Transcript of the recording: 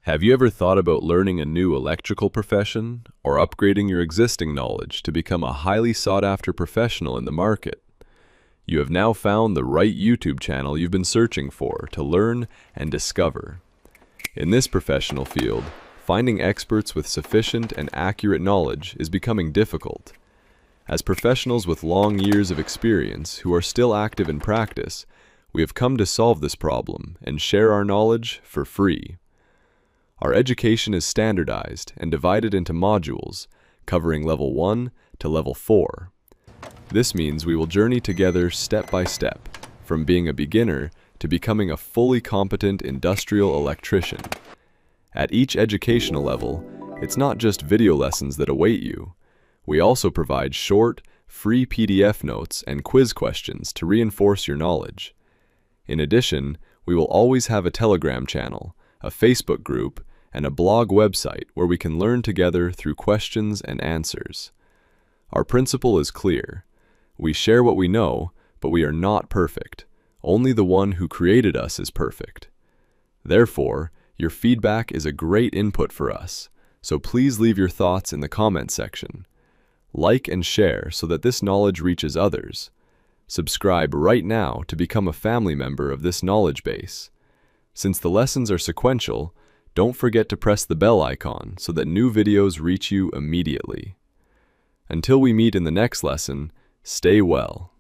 Have you ever thought about learning a new electrical profession or upgrading your existing knowledge to become a highly sought-after professional in the market? You have now found the right YouTube channel you've been searching for to learn and discover. In this professional field, finding experts with sufficient and accurate knowledge is becoming difficult. As professionals with long years of experience who are still active in practice, we have come to solve this problem and share our knowledge for free. Our education is standardized and divided into modules, covering level 1 to level 4. This means we will journey together step by step, from being a beginner to becoming a fully competent industrial electrician. At each educational level, it's not just video lessons that await you. We also provide short, free PDF notes and quiz questions to reinforce your knowledge. In addition, we will always have a Telegram channel, a Facebook group, and a blog website where we can learn together through questions and answers. Our principle is clear. We share what we know, but we are not perfect. Only the one who created us is perfect. Therefore, your feedback is a great input for us, so please leave your thoughts in the comment section. Like and share so that this knowledge reaches others. Subscribe right now to become a family member of this knowledge base. Since the lessons are sequential, don't forget to press the bell icon so that new videos reach you immediately. Until we meet in the next lesson, stay well.